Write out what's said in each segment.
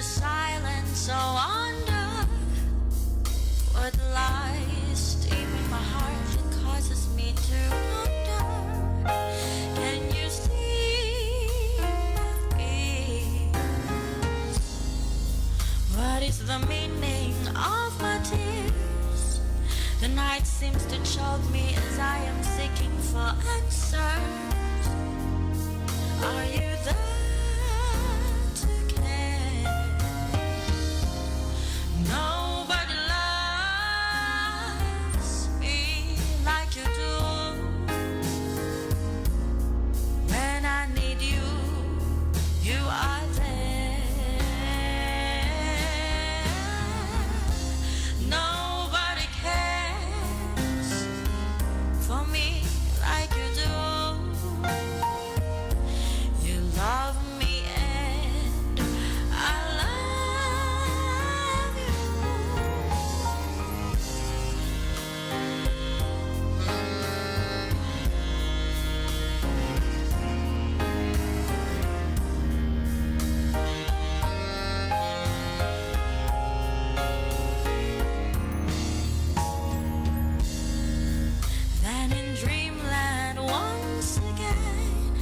silence, so wonder what lies deep in my heart that causes me to wonder. Can you see my fears? What is the meaning of my tears? The night seems to choke me as I am seeking for answers. Are you there to care? Nobody loves me like you do. When I need you, you are there. Nobody cares for me like you do. You love me and I love you. Then in dreamland once again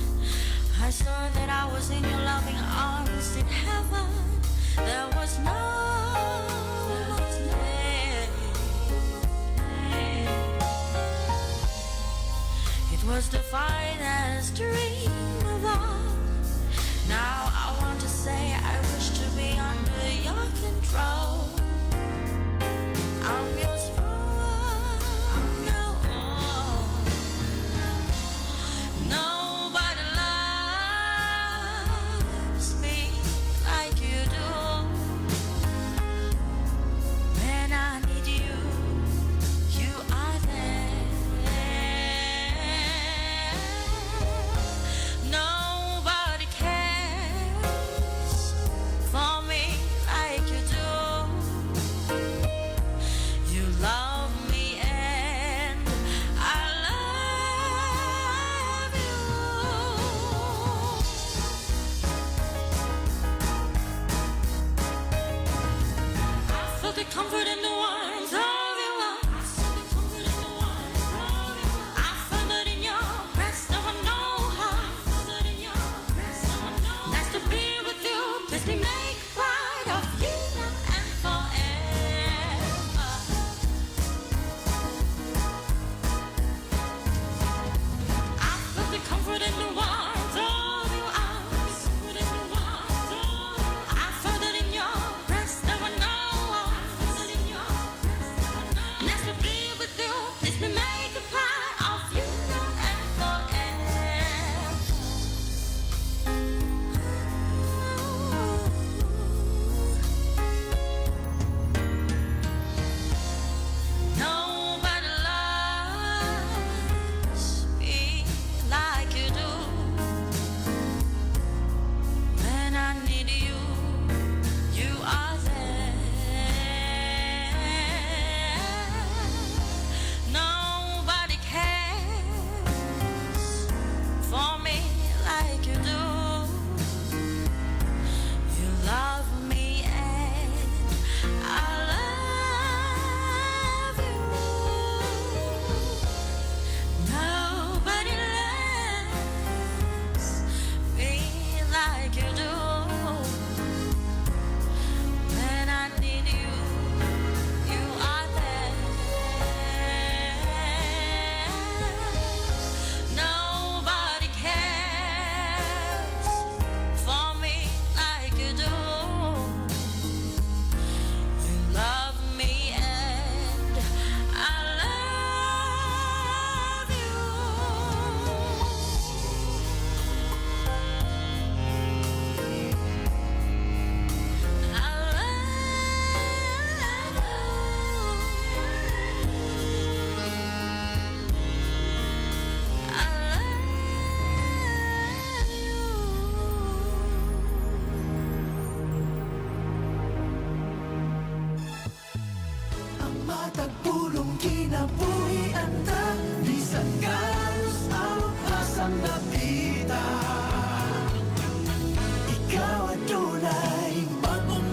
I saw that I was in your loving arms in heaven. There was no pain. It was the finest dream of all. Now I want to say I wish to be under your control. I'm yours from now on. Nobody loves me like you do. When I need you, you are there. Nobody cares for me like you do. You love me and I love you. I felt the comfort in the warmth of your arms. I felt it in your breast. Now I know how. Nice to be with you. Please me make pride of you now and forever. I felt the comfort in the warmth of your arms. I felt it in your breast. Now I know. Nice to be with you. Please me make a part of you now and forever. Nobody loves me like you do. When I need you, you are there. Nobody cares for me like you do. You love me and I love you. Nobody loves me like you do. When I need you, you are there. Nobody cares for me like you do. You love me and I love you. I Ang matagpulong kinabuhian ta bisan karos ang asang napita. Ikaw at tunay bagong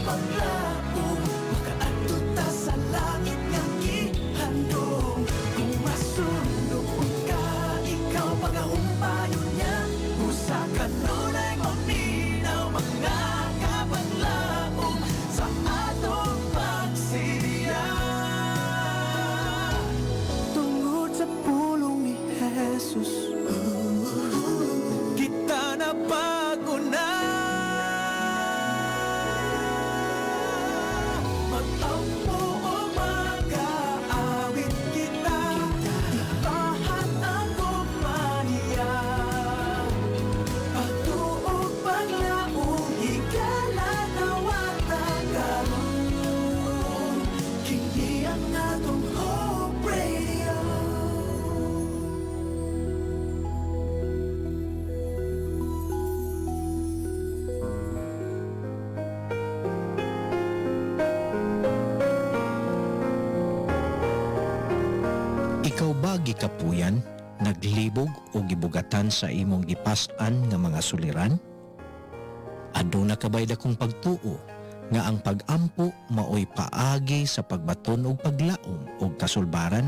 wa gikapuyan, naglibog o gibugatan sa imong gipas-an nga mga suliran? Aduna kabay dakong pagtuo nga ang pag-ampo maoy paagi sa pagbaton og paglaom og kasulbaran?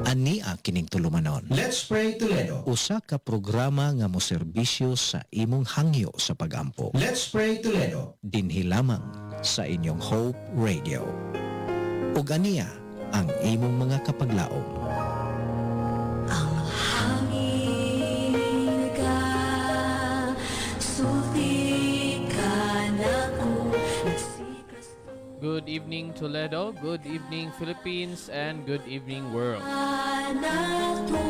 Ania kining tulumanon. Let's Pray Toledo. Usa ka programa nga moserbisyo sa imong hangyo sa pag-ampo. Let's Pray Toledo. Dinhi lamang sa inyong Hope Radio. Ug ania ang imong mga kapaglaom. Ang hangin ka, sulti ka na ko, nagsikas Good evening Toledo, good evening Philippines, and good evening world. na to.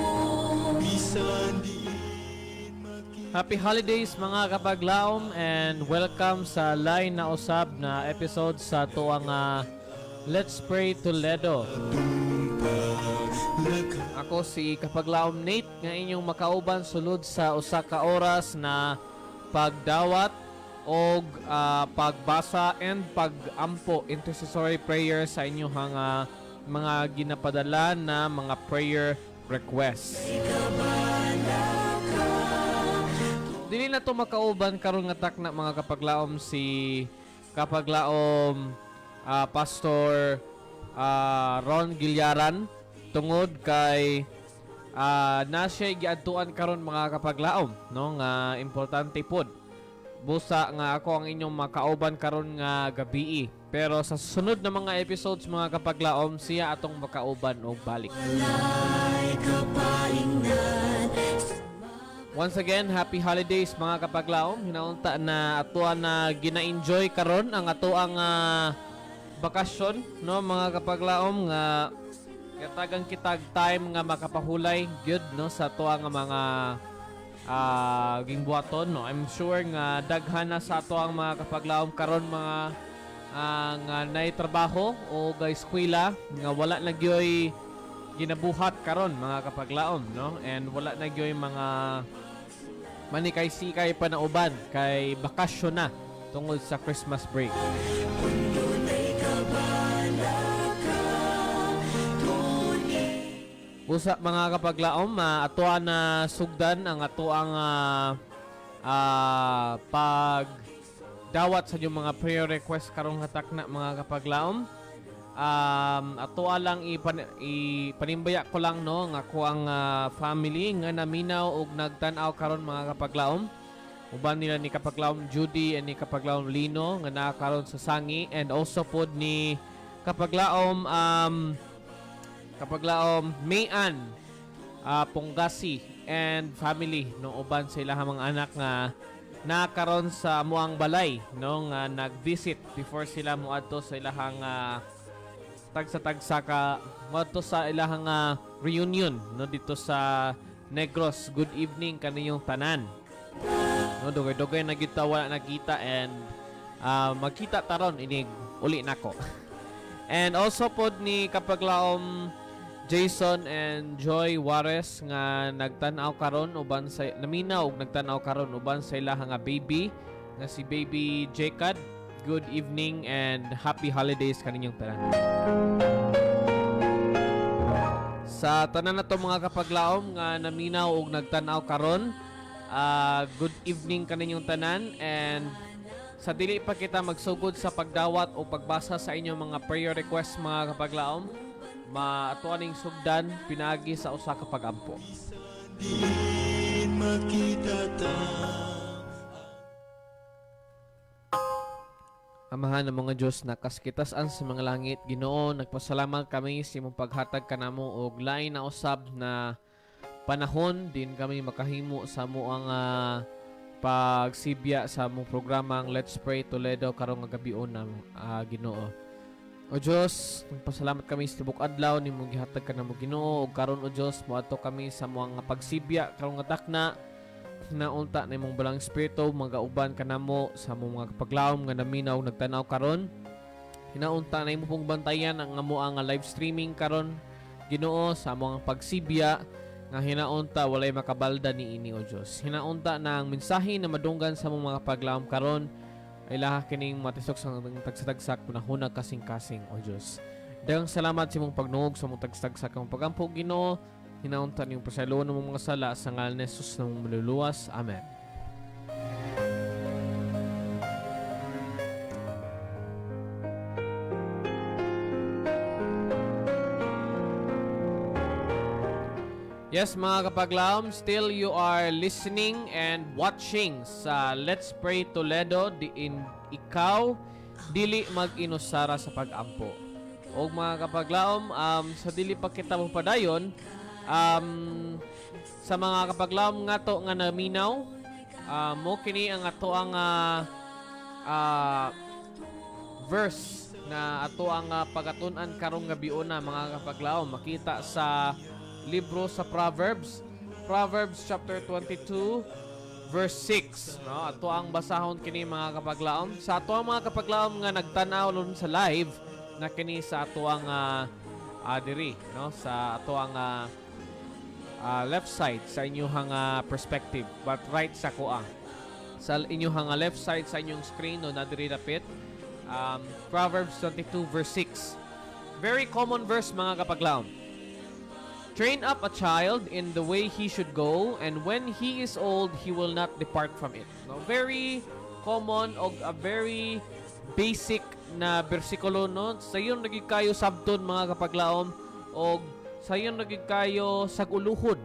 Happy holidays mga kapaglaom, and welcome sa line na usab na episode sa tuang Let's Pray Toledo. Ako si Kapaglaom Nate nga inyong makauban sulod sa usa ka oras na pagdawat og pagbasa and pagampo intercessory prayer sa inyong mga ginapadala na mga prayer requests. Dili na to makauban karon nga takna mga kapaglaom si Kapaglaom Pastor Ron Gilyaran tungod kay na siya giadtuan karon mga kapaglaom, no, nga importante pod. Busa nga ako ang inyong makauban karon nga gabi. Pero sa sunod na mga episodes mga kapaglaom, siya atong makauban og balik. Once again, happy holidays mga kapaglaom. Hinaunta na atuan na gina-enjoy karon ang atuang bakasyon, no mga kapaglaom, nga katagang kitag time nga makapahulay gyud, no, sa atuang mga gingbuhaton, no. I'm sure nga daghan na sa atuang mga kapaglaom karon mga nga nay trabaho o eskwela nga wala na gyoy ginabuhat karon mga kapaglaom, no, and wala na gyoy mga manikay-sikay pa na uban kay bakasyon na tungod sa Christmas break. Busa mga kapaglaom, atuan na sugdan ang atuang pagdawat sa inyong mga prayer request karong hatak na mga kapaglaom. Atoa lang ipanimbaya ko lang, no, nga ko ang family nga naminaw og nagtan-aw karon mga kapaglaom. Uban nila ni Kapaglaom Judy and ni Kapaglaom Lino nga naa karon sa Sangi, and also pod ni Kapaglaom Mayan Ponggasi and family, no, uban sa ilahang mga anak nga nakaron sa muang balay, no, nga nag-visit before sila muadto sa ilahang tagsa-tagsa ka muadto sa ilahang reunion, no, dito sa Negros. Good evening kaniyong tanan, no, dugay-dugay na kita wala nakita, and magkita taron inig uli nako. And also pod ni Kapaglaom Jason and Joy Juarez nga nagtan-aw karon uban sa naminaw og nagtan-aw karon uban sa ilahang baby nga si baby Jacob. Good evening and happy holidays kaninyong tanan. Sa tanan nato mga kapaglaom nga naminaw og nagtan-aw karon, good evening kaninyong tanan, and sa dili pa kita magsugod sa pagdawat o pagbasa sa inyong mga prayer requests mga kapaglaom, maatuaning sugdan pinagi sa usa ka pagampo. Amahan ng mga Diyos na kaskitasan sa mga langit, Ginoo, nagpasalamat kami sa imong paghatag kanamo og lain na usab na panahon din kami makahimo sa moang pagsibya sa mong programang Let's Pray Toledo karong gabion na Ginoo. O Diyos, nagpasalamat kami sa tibok adlaw nimong gihatag kanamo Ginoo, ug karon o Diyos moadto kami sa moang pagsibya karong takna na unta na imong balang espiritu magauban kanamo sa mga kapaglaom nga naminaw nagtanaw karon. Hinaunta na imong pong bantayan ang amo ang live streaming karon Ginoo sa mga pagsibya nga hinaunta walay makabalda ni ini o Dios. Hinaunta na ang mensahe na madunggan sa mga kapaglaom karon ay laha kining matisok sa tagsatagsak panahon kasing-kasing o Dios. Daghang salamat sa imong pagnuog sa mong tagstag sa kang pagampo Ginoo. Hinauntan yung pasaylo ng mga sala sa ngalan ni Jesus na mong maluluwas. Amen. Yes, mga kapaglaom, still you are listening and watching sa Let's Pray Toledo diin ikaw dili mag-inusara sa pag-ampo. O mga kapaglaom, sa dili pa kita mo padayon, sa mga kapaglaom nga to nga naminaw, mo kini ang ato ang verse na ato ang pagatun-an karong gabiuna mga kapaglaom. Makita sa libro sa Proverbs chapter 22 verse 6, no? Ato ang basahon kini mga kapaglaom. Sa ato ang mga kapaglaom nga nagtan-aw lun sa live na kini sa ato ang diri, no? Sa ato ang left side sa inyong perspective, but right sa kuha. Sa inyong left side sa inyong screen no na diri dapit. Proverbs 22 verse 6. Very common verse mga kapaglaom. Train up a child in the way he should go, and when he is old, he will not depart from it. No, very common o a very basic na bersikulo, no? Sayon naging kayo sabton mga kapaglaom o sayon naging kayo saguluhod,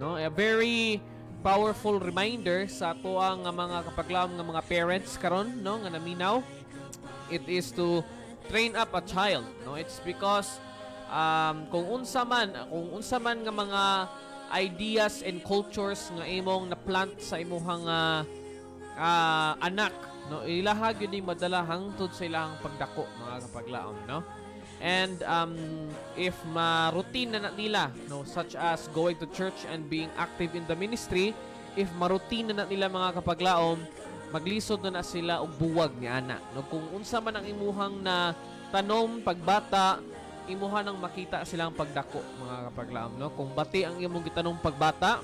no? A very powerful reminder sa ato ang mga kapaglaom nga mga parents karon, no, nga naminaw. It is to train up a child, no? It's because kung unsa man nga mga ideas and cultures nga imong na-plant sa imuhang anak, no, ilaha gyud ning madala hangtod sa ilahang pagdako mga kapaglaom, no? And if ma-routine na nila, no, such as going to church and being active in the ministry, if ma-routine na nila mga kapaglaom, maglisod na sila og buwag ni ana, no? Kung unsa man ang imuhang na tanom pagbata, imuha nang makita silang pagdako mga kapaglaom, no? Kung bati ang imong gitanong pagbata,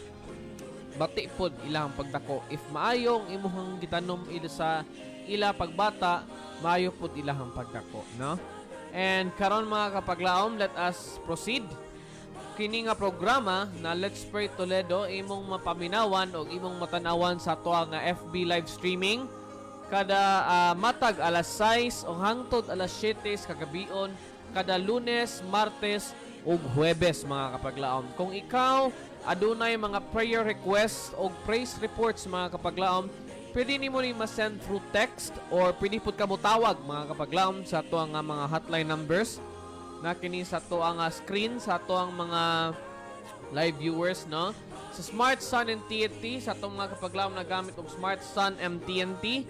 bati pod ilang pagdako. If maayo ang imong gitanom ila sa ila pagbata, maayo pod ilang pagdako, no? And karon mga kapaglaom, let us proceed. Kini nga programa na Let's Pray Toledo imong mapaminawan o imong matanawan sa ato nga FB live streaming kada matag alas 6 o hangtod alas 7 kagabion kada Lunes, Martes ug Huwebes mga kapaglaom. Kung ikaw adunay mga prayer requests o praise reports mga kapaglaom, pwede nimo ni ma-send through text or pwede pud ka mo tawag mga kapaglaom sa ato nga mga hotline numbers na kini sa ato ang screen sa ato ang mga live viewers, no? Sa Smart Sun and TNT sa ato mga kapaglaom na gamit og Smart Sun MTNT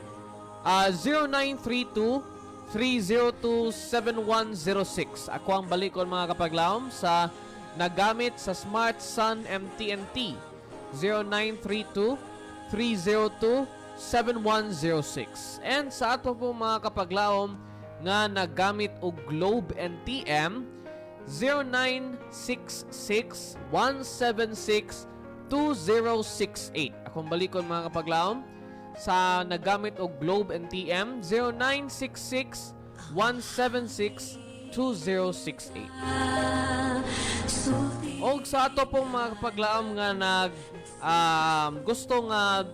0932 302-7106. Ako ang balikon mga kapaglaom sa nagamit sa Smart Sun MTNT 0932-302-7106. And sa ato po mga kapaglaom nga nagamit og Globe NTM 0966-176-2068. Akong balikon mga kapaglaom sa nagamit og Globe NTM 0966-176-2068. Og sa ato pong mga kapaglaom nga gusto nga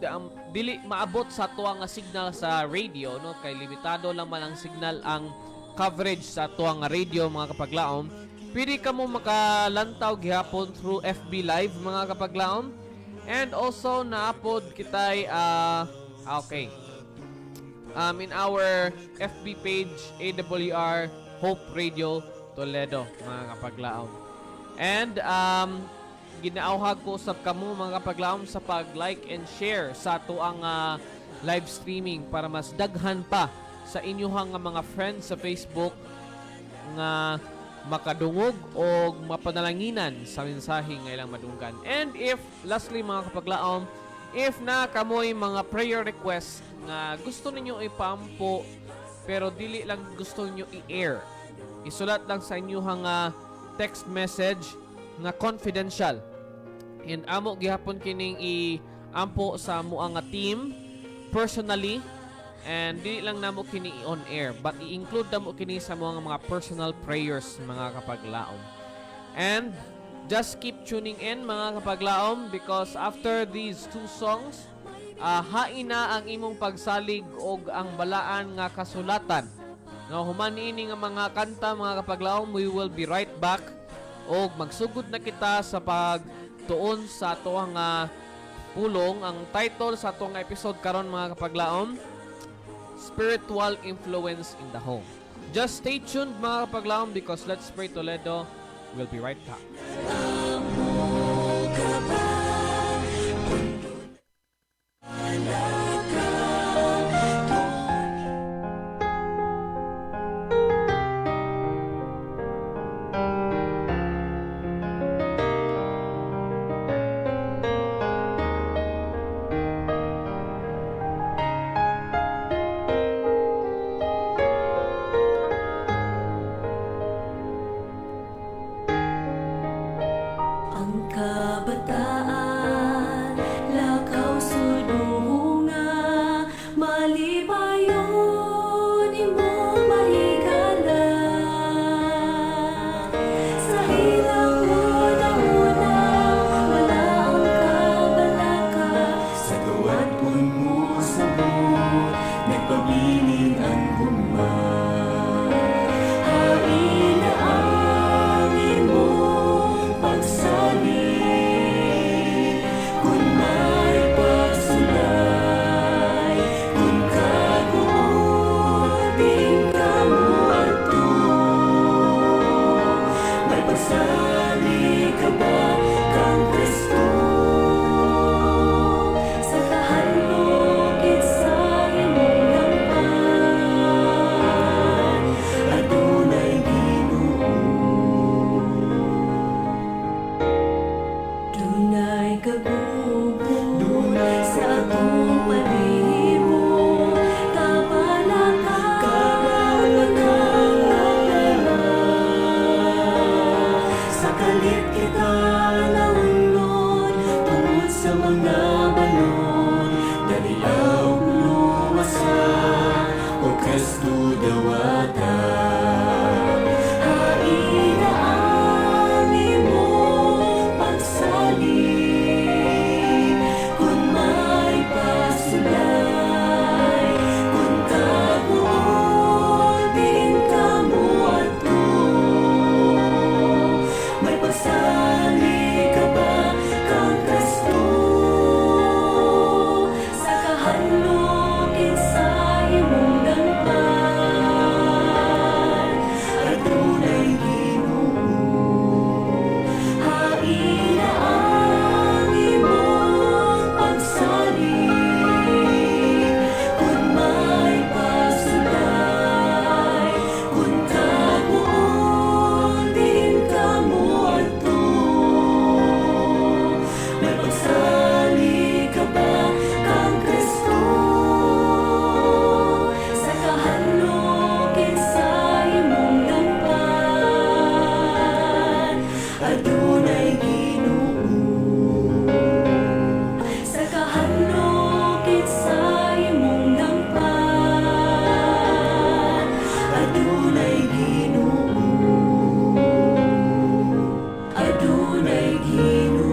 dili maabot sa ato nga signal sa radio, no, kay limitado lang man ang signal ang coverage sa ato nga radio mga kapaglaom, pwede ka mo makalantaw gihapon through FB Live mga kapaglaom. And also naapod kitay okay. In our FB page, AWR Hope Radio Toledo, mga kapaglaom. And ginaawhag ko usab kamo mga kapaglaom sa pag-like and share sa ato ang live streaming para mas daghan pa sa inyong mga friends sa Facebook nga makadungog o mapanalanginan sa mensahe nga ilang madunggan. And if lastly mga kapaglaom, if na kamoy mga prayer request nga gusto ninyo ipampo pero dili lang gusto ninyo i-air, isulat lang sa inyong text message nga confidential. And amo gihapon kining i-ampo sa mo ang team personally And di lang namo kini on air, but i-include namo kini sa mga personal prayers mga kapaglaom. And just keep tuning in mga kapaglaom, because after these two songs, hain na ang imong pagsalig og ang balaan nga kasulatan. No, human ini nga mga kanta mga kapaglaom, we will be right back og magsugod na kita sa pagtuon sa atoang pulong. Ang title sa atong episode karon mga kapaglaom, Spiritual Influence in the Home. Just stay tuned mga kapaglaom, because Let's Pray Toledo will be right back. Ang kabataan, lakaw sulunga, malipayon imong mahigala. Sa hilang una-una, wala ang kabalaka. Sa gawad pun mo sabot, nagpabilin ang humay. Hain na ang imong pagsalig, Kung may pagsulay, kung kaguol, din ka mo ato. may pagsali ka ba kang Kristo? Sa kahalugit sa imong lampan, Adunay Ginoo. dunay kagubong sa atong palihimo, Sa kalit kita naunlod, tungod sa mga balon, daliaw lumasa, o Kristo dawata. hain na ang imong pagsalig, kung may pasulay, kung kaguol, din ka mo ato. May pagsali ka ba kang Kristo? Sa kahalugit sa imong lampan, Adunay Ginoo. hain na ang imong pagsalig, kung may pasulay, kung kabuon, din ka mo ato. May pagsali ka ba kang Kristo? Sa kahalugit sa imong lampan, Adunay Ginoo. sa kahalugit sa imong lampan, Adunay Ginoo. adunay Ginoo.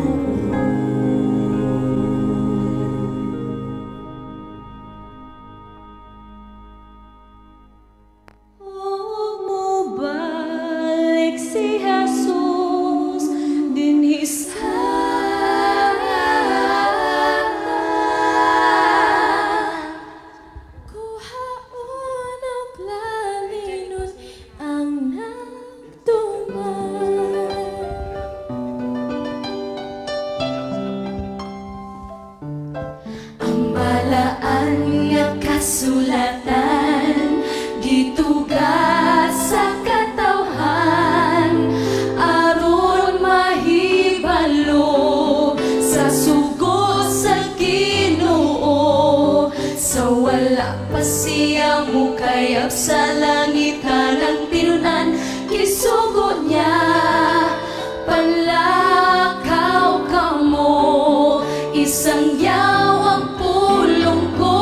Huwag mo balik si Jesus dinhi sa kuhaon ang planinon ang nagtuman. Ang balaan nga kasulatan gitugas sa katawhan, aron mahibalo sa sugo sa Ginoo. Sa wala pa siya mukayap sa langit hanang tinunan, kisugo niya panlakaw ka mo. Isang yaw ang pulong ko,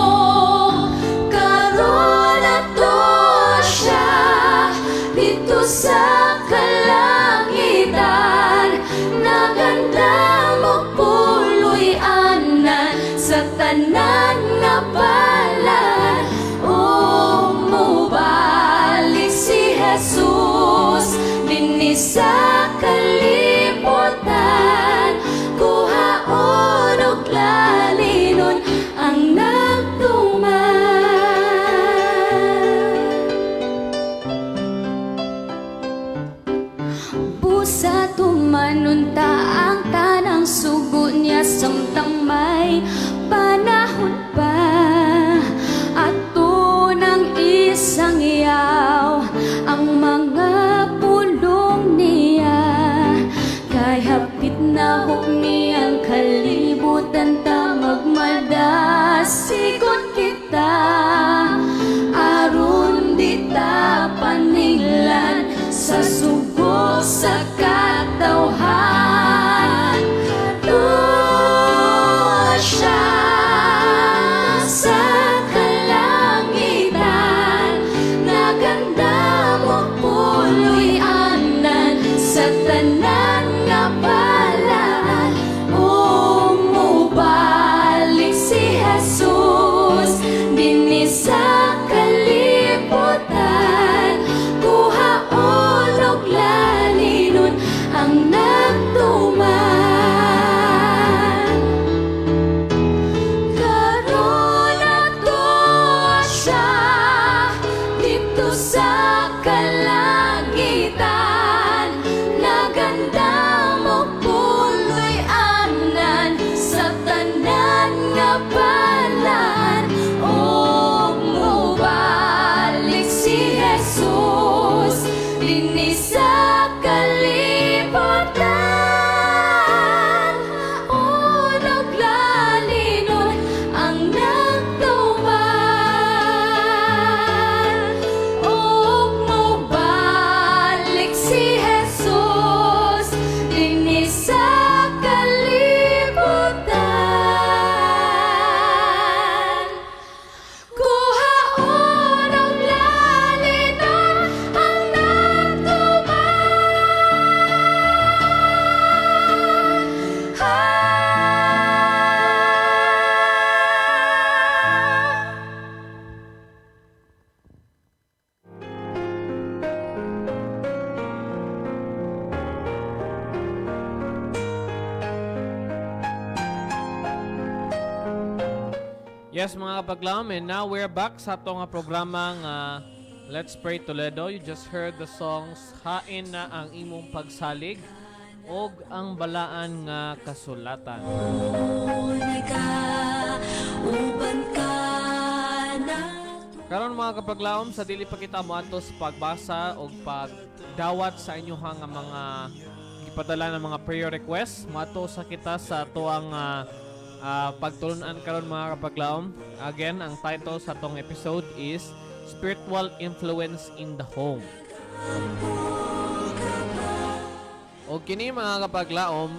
panunta ang tanang sugo niya samtang may panahon pa. At tunang isang yaw ang mga pulong niya, kay hapit na hukmi ang kalibutan ta magmadasigot kita. Aron di ta paninglan sa sugo sa katawhan. Tuwa siya sa kalangitan, naganda mo puloy anan sa tanan nga balaan. Umubalik si Jesus dinhi sa kalibutan, kuhaon og lalinon ang nagtuman. Karon atoa siya dito sa kalangitan, naganda mo puloy anan sa tanan nga balaan. Og mubalik si Jesus dinhi sa kalibutan, unong lalinon ang nagtuman. Og mubalik si Jesus dinhi sa kalibutan, kuhaon og lalinon ang nagtuman. Yes, mga kapaglaom, and now we're back sa ato nga programang Let's Pray Toledo. You just heard the songs Hain na ang imong pagsalig og ang balaan nga kasulatan. Uban ka na Karon mga kapaglaom, sa dili pa kita moadtos pagbasa og pagdawat sa inyohang nga mga gipadala ng mga prayer requests, moadto sa kita sa atoang pagtulunan karon mga kapaglaom. Again, ang title sa atong episode is Spiritual Influence in the Home. O kini mga kapaglaom,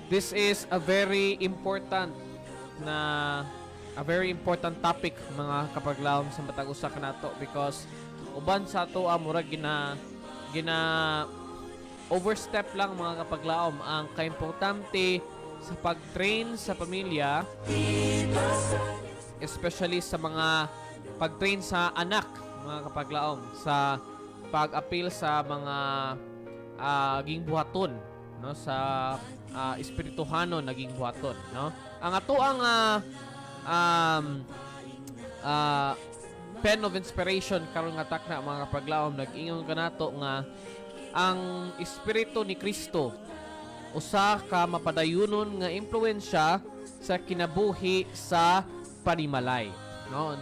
this is a very important topic mga kapaglaom sa matag usa kanato, because uban sa ato murag gina overstep lang mga kapaglaom ang kaimportante sa pag-train sa pamilya, especially sa mga pag-train sa anak mga kapaglaom, sa pag-appeal sa mga gingbuhaton, no, sa espirituhano naging buhaton, no. Ang ato ang pen of inspiration karon nga takna mga kapaglaom, nag-ingon kanato nga ang Espiritu ni Kristo usa ka mapadayunon nga impluwensya sa kinabuhi sa panimalay, no.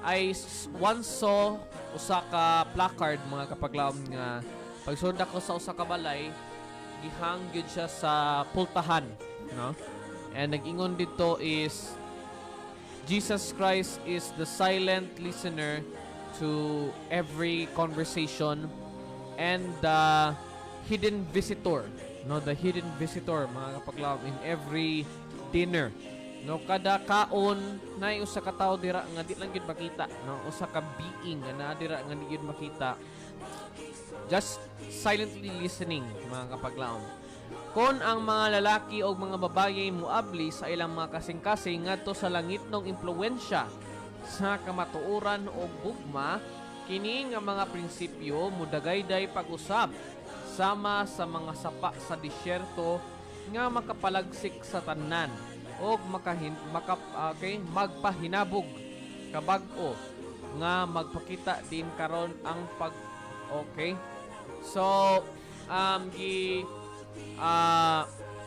I once saw usa ka placard mga kapaglaom nga pagsunda ko sa usa ka balay, gihang gyud siya sa pultahan, no. And nag-ingon dito is Jesus Christ is the silent listener to every conversation and the hidden visitor, no, the hidden visitor mga kapaglaom in every dinner, no. Kada kaon nay usa ka tawo dira nga di lang gyud makita, no, usa ka being nga naa dira nga di gyud makita, just silently listening mga kapaglaom. Kon ang mga lalaki o mga babaye muabli sa ilang mga kasing-kasing ngadto sa langitnong impluwensya sa kamatuoran o gugma, kini nga mga prinsipyo mudagayday pag-usab sama sa mga sapa sa disyerto nga makapalagsik sa tanan o magpahinabog kabag-o nga magpakita din karon ang So,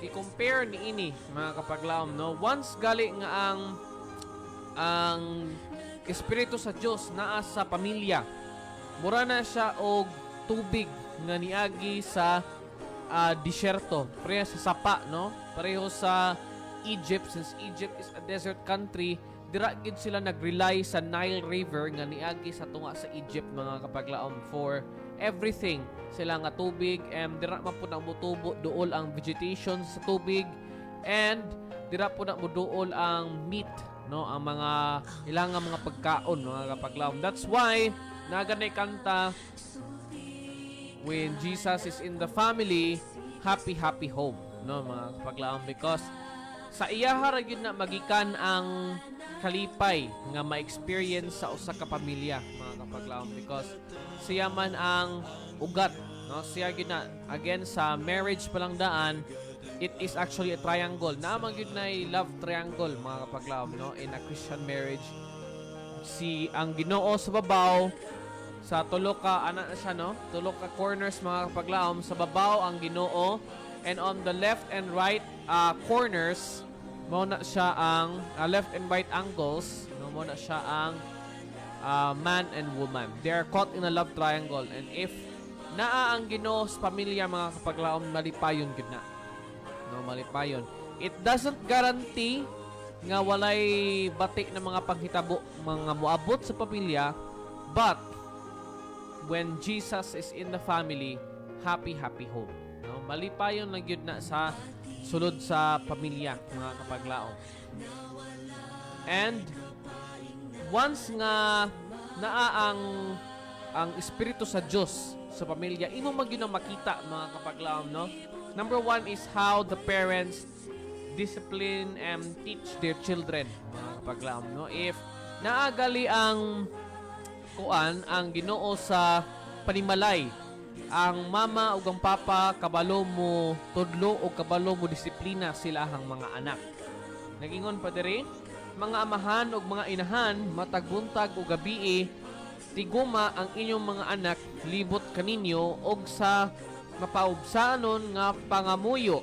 i-compare ni ini mga kapaglaom, no? Once gali nga ang espiritu sa Dios naa sa pamilya, mura na siya og tubig nga niagi sa disyerto, pareho sa sapa, no? Pareho sa Egypt, since Egypt is a desert country, dira gid sila nag-rely sa Nile River nga niagi sa tunga sa Egypt mga kapaglaom for everything. Sila nga tubig, dira man po na mutubo duol ang vegetation sa tubig, and dira po na muduol ang meat, no, ang mga ilang mga pagkaon mga kapaglaom. That's why naganay kanta, when Jesus is in the family, happy happy home, no mga kapaglaom, because sa iyaha ra gyud na magikan ang kalipay nga ma-experience sa usa ka pamilya mga kapaglaom, because siya man ang ugat, no? Siya gyud na, again sa marriage pa lang daan, it is actually a triangle. Naman gyud na love triangle mga kapaglaom, no? In a Christian marriage, si ang Ginoo sa babaw, sa tulo ka ana na siya, no? Tulo ka corners mga kapaglaom, sa babaw ang Ginoo, and on the left and right corners mo na siya ang left and right angles, no, mo na siya ang man and woman. They are caught in a love triangle, and if naa ang Ginoo sa pamilya mga kapaglaom, malipayon gid na, no, malipayon. It doesn't guarantee nga walay bati na mga panghitabo mga moabot sa pamilya, but when Jesus is in the family, happy happy home, no? Malipayon lang gyud na sa sulod sa pamilya mga kapaglaom. And once nga naa ang espiritu sa Dios sa pamilya, imo man gyud makita mga kapaglaom, no? Number one is how the parents discipline and teach their children mga kapaglaom, no? If naagali ang Ginoo sa panimalay, ang mama ug ang papa kabalo mo tudlo o kabalo mo disiplina sila ang mga anak. Nagingon pa diri, mga amahan ug mga inahan, matag buntag o gabii, tiguma ang inyong mga anak libot kaninyo og sa mapaubsanon nga pangamuyo,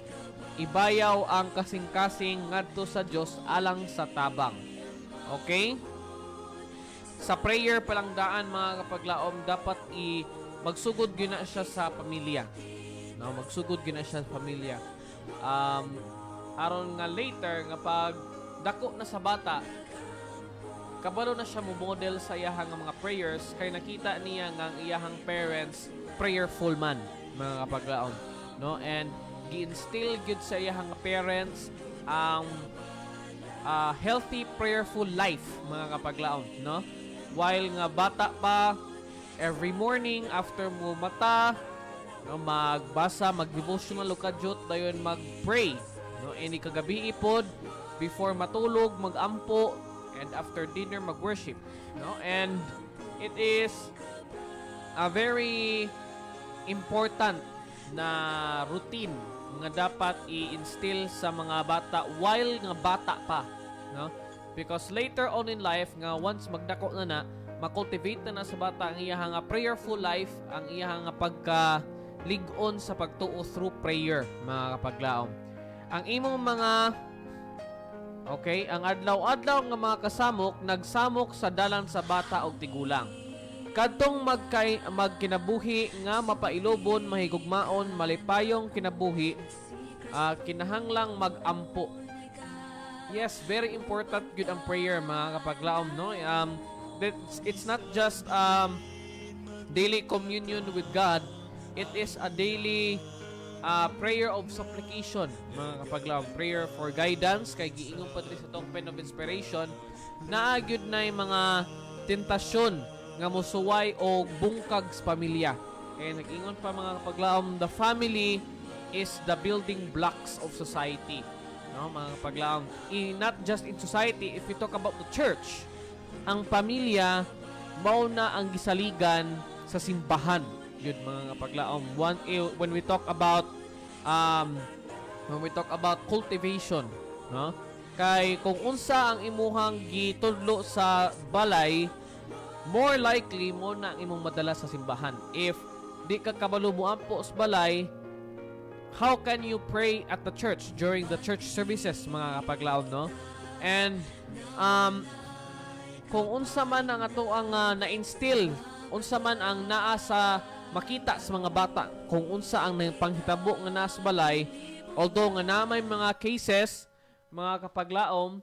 ibayaw ang kasing-kasing ngadto sa Dios alang sa tabang. Okay? Sa prayer palang daan mga kapaglaom, dapat magsugod gyud na siya sa pamilya. No, magsugod gyud na siya sa pamilya. Aron nga later nga pag dako na sa bata, kabalo na siya mo model sa iyahang mga prayers, kay nakita niya nga ang iyahang parents prayerful man mga kapaglaom, no? And gi-instill gyud sa iyahang parents ang healthy prayerful life mga kapaglaom, no? While nga bata pa, every morning after mo mata, no, magbasa, mag-devotional kadyot, dayon mag-pray, no? Any kagabi ipod, before matulog mag-ampo, and after dinner mag-worship, no? And it is a very important na routine nga dapat i-instill sa mga bata while nga bata pa, no? Because later on in life nga once magdako na makultivate na sa bata ang iyahang prayerful life, ang iyahang pagka-lig-on sa pagtuo through prayer mga kapaglaom. Ang imong mga ang adlaw-adlaw nga mga kasamok nagsamok sa dalan sa bata og tigulang. Kadtong magkinabuhi nga mapailobon, mahigugmaon, malipayong kinabuhi, kinahanglang mag-ampo. Yes, very important good ang prayer mga kapaglaom, no? It's not just daily communion with God, it is a daily prayer of supplication mga kapaglaom, prayer for guidance, kay giingon pa diri sa tong pen of inspiration na gyud nay mga tentasyon nga mosuway og bungkag sa pamilya. Kaya nag-ingon pa mga kapaglaom, the family is the building blocks of society, no mga kapaglaom. Not just in society, if we talk about the church, ang pamilya mao na ang gisaligan sa simbahan yun mga kapaglaom. When we talk about cultivation, no? Kay kung unsa ang imuhang gitudlo sa balay, more likely mo na ang imong madala sa simbahan. If di ka kabalo mo ampo sa balay, how can you pray at the church during the church services, mga kapaglaom, no? And kung unsa man ang ato ang na-instill, unsa man ang naa sa makita sa mga bata, kung unsa ang panghitabo nga naa sa balay, although nga na may mga cases, mga kapaglaom,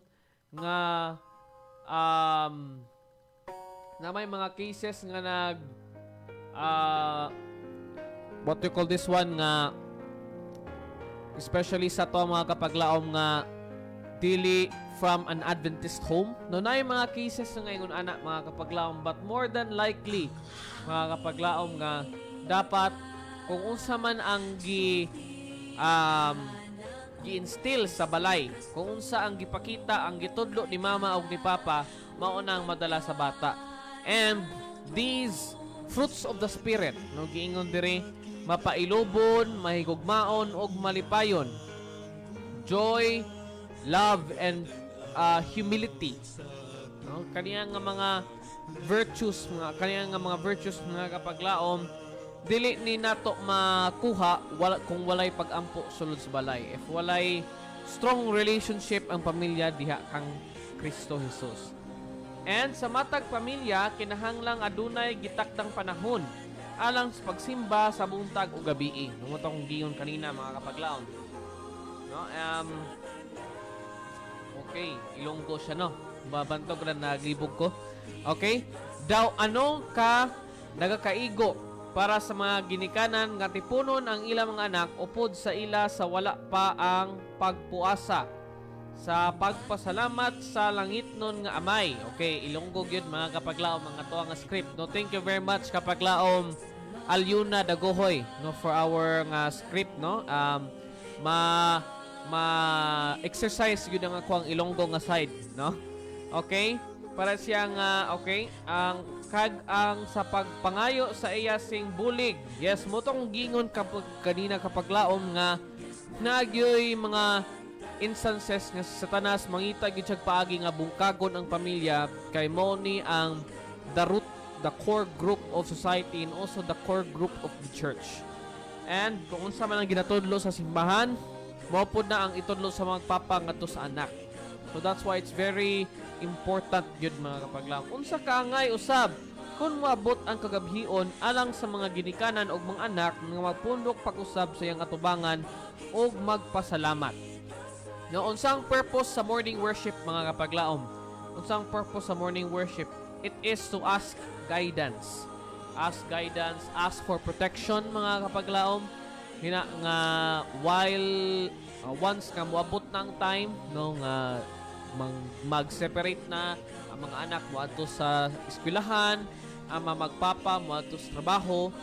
nga na may mga cases nga nag what you call this one, nga especially sa to mga kapaglaom nga dili from an Adventist home. No, na yung mga cases na ngayon anak, mga kapaglaom, but more than likely, mga kapaglaom, nga dapat kung unsa man ang gi-instill sa balay, kung unsa ang gipakita, ang gitudlo ni mama o ni papa, mao nang madala sa bata. And these fruits of the spirit, no, giingon diri, mapailobon, mahigugmaon og malipayon, joy, love, and humility, no? Kaniyang nga mga virtues, mga kapaglaom, dili ni nato makuha kung walay pag-ampo sulod sa balay. If walay strong relationship ang pamilya diha kang Kristo Jesus. And sa matag pamilya, kinahanglang adunay gitakdang panahon alang sa pagsimba sa buntag o gabi. Numutong giyon kanina, mga kapaglaom, no? Okay, Ilonggo siya, no? Babantog na naglibog ko. Okay? Daw ano ka nagakaigo para sa mga ginikanan nga tipunon ang ilang mga anak upod sa ila sa wala pa ang pagpuasa sa pagpasalamat sa langitnon nga amay. Okay, Ilonggo gyud, mga kapaglaom, mga tuwa nga script. No, thank you very much, kapaglaom Alyuna Dagohoy, no, for our nga script, no. Ma-exercise yun ang ako ang Ilonggo nga side, no? Okay? Para siyang, okay, ang sa pagpangayo sa iya sing bulig. Yes, motong gingon kanina kapaglaom nga nagyoy mga instances nga sa Satanas mangita gyud siya paagi nga bungkagon ang pamilya, kay mo ni ang the core group of society and also the core group of the church. And kung unsa man ang ginatudlo sa simbahan, maupod na ang itudlo sa mga papa ngadto sa anak. So that's why it's very important yun, mga kapaglaom. Unsa kaangay usab kung maabot ang kagabhion alang sa mga ginikanan og mga anak nga magpundok pag-usab sa iyang atubangan og magpasalamat. No, unsang purpose sa morning worship, mga kapaglaom? Unsang purpose sa morning worship? It is to ask guidance. Ask guidance, ask for protection, mga kapaglaom. Hina nga while once nga moabot na ang time, no, nga mag-separate na ang mga anak mo ato sa eskwelahan, ang magpapa mo ato sa trabaho,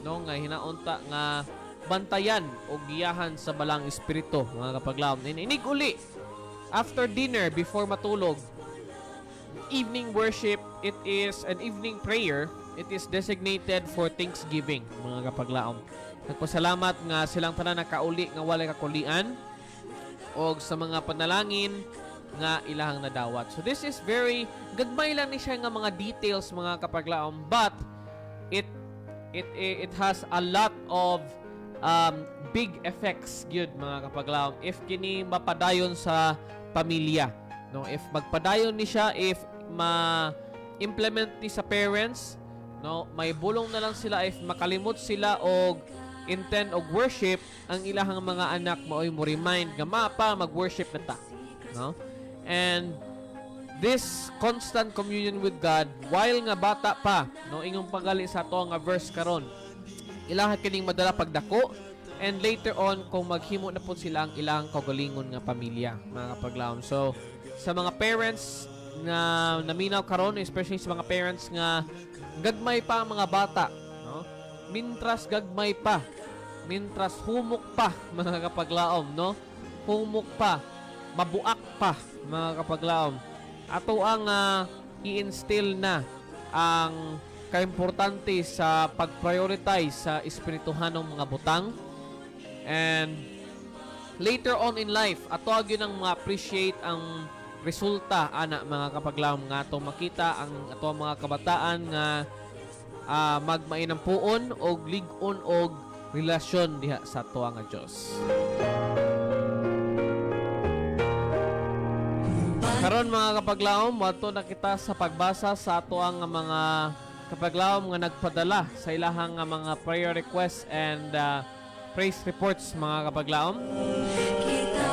no, nga hinaunta nga bantayan o giyahan sa balang espiritu, mga kapaglaom. Inig uli after dinner, before matulog, evening worship, it is an evening prayer. It is designated for Thanksgiving, mga kapaglaom. Nagpasalamat nga silang tanan nakauli nga walay kakulian o sa mga panalangin nga ilahang nadawat. So this is very gagmay lang ni siya nga mga details, mga kapaglaom, but it has a lot of big effects gyud, mga kapaglaom, if kini mapadayon sa pamilya, no? If magpadayon ni siya, if ma-implement ni sa parents, no, may bulong na lang sila if makalimot sila og intend og worship, ang ilahang mga anak mo ay mo remind nga mapa mag-worship na ta, no? And this constant communion with God while nga bata pa, no, ingong pagali sa to nga verse karon, ilaha kining madala pagdako, and later on kung maghimo na po sila ang ilang kaugalingon nga pamilya, mga kapaglaom. So sa mga parents nga naminaw karon, especially sa mga parents nga gagmay pa ang mga bata, no, mintras gagmay pa, mintras humok pa, mga kapaglaom, no, humok pa, mabuak pa, mga kapaglaom, ato ang i-instill na ang kaimportante sa pag-prioritize sa espirituhanong mga butang. And later on in life, ato gyud ang ma-appreciate ang resulta ana, mga kapaglaom, nga ato makita ang ato mga kabataan nga magmainang puon og lig-on og relasyon diha sa tuwa nga Dios. Karon mga kapaglaom, mato na kita sa pagbasa sa ato ang mga kapaglaom nga nagpadala sa ilahang nga mga prayer requests and praise reports mga kapaglaom. Kita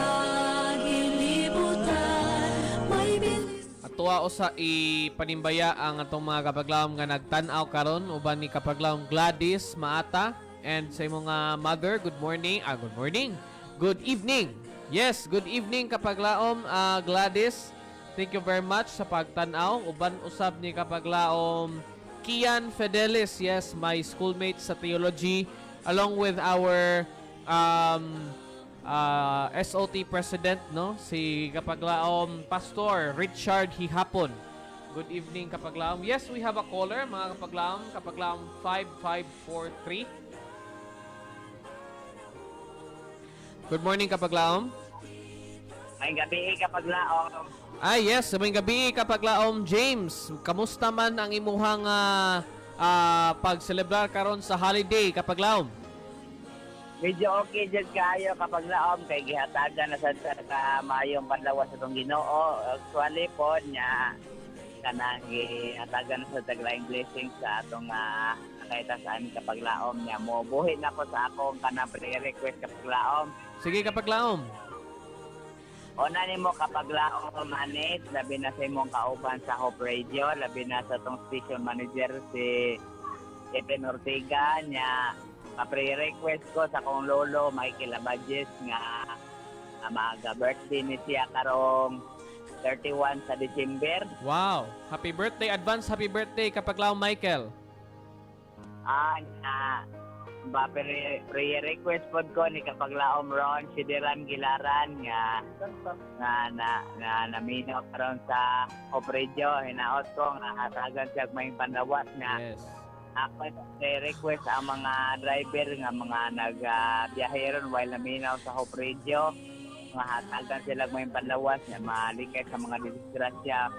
gilibutan, may bilis. Atuwa usa ipanimbaya ang atong mga kapaglaom nga nagtan-aw karon uban ni kapaglaom Gladys Maata and sa imong mother. Good morning. Good morning. Good evening. Yes, good evening kapaglaom Gladys. Thank you very much sa pagtan-aw. Uban usab ni kapaglaom Kian Fidelis. Yes, my schoolmate sa theology along with our SOT president, no, si kapaglaom Pastor Richard Hihapon. Good evening kapaglaom. Yes, we have a caller mga kapaglaom 5543. Good morning kapaglaom. May gabi kapaglaom. Yes, may gabi kapaglaom James. Kamusta man ang imuhang pag-celebrar karon sa holiday kapaglaom? Medyo okay dyan kayo kapaglaom kay gihatagan na sa mayong panlawas sa itong Ginoo. Actually po niya kanang gihatagan na sa taglaing blessings sa atong nakaitasaan kapaglaom niya. Mo buhi na ko sa akong kanang pre-request kapaglaom. Sige kapaglaom. Una ni mo kapaglaom manit, labi na sa imong kauban sa Hope Radio, labi na sa itong station manager si Stephen Ortega niya. Pa-pre-request ko sa kong lolo Michael Abadjes nga mag-birthday ni siya karong 31 sa December. Wow, happy birthday, advance happy birthday kapaglaom Michael. Pre-request po ko ni kapaglaom Ron Sideran Gilaran nga naminaw karon sa Hope Radio. Hinaot ko nga hatagan siya may pandawas nga. Yes. Ako request ang mga driver nga mga nagbiyahe ron while naminaw sa Hope Radio. Mga hatagan sila may panlawas nga malikay sa mga disgrasya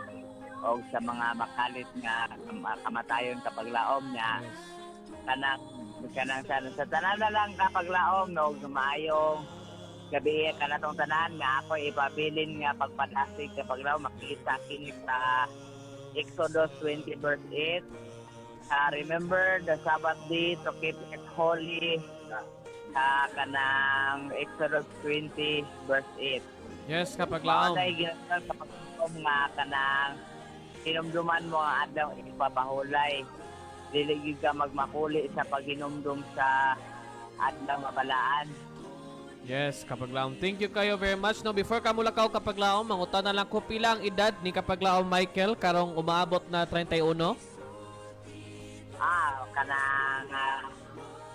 o sa mga makalit nga kamatayon kapaglaom niya. Kanang sa tanan na lang kapaglaom no maayong gabi kanatong tanan nga ako ipabilin nga pagpadasig kapaglaom makita kini sa Exodus 20 verse 8. Remember the Sabbath day to keep it holy. Kanang Exodus 20 verse 8. Yes kapaglaom. Ay ginasal kapaglaom nga kanang hinumduman mo ang adlaw ipapahulay. Dili ka magmakuli sa paghinumdum sa adlaw mabalaan. Yes, kapaglaom. Thank you kayo very much. No, before ka mulakaw kapaglaom, mangutan na lang ko pila ang edad ni kapaglaom Michael karong umaabot na 31.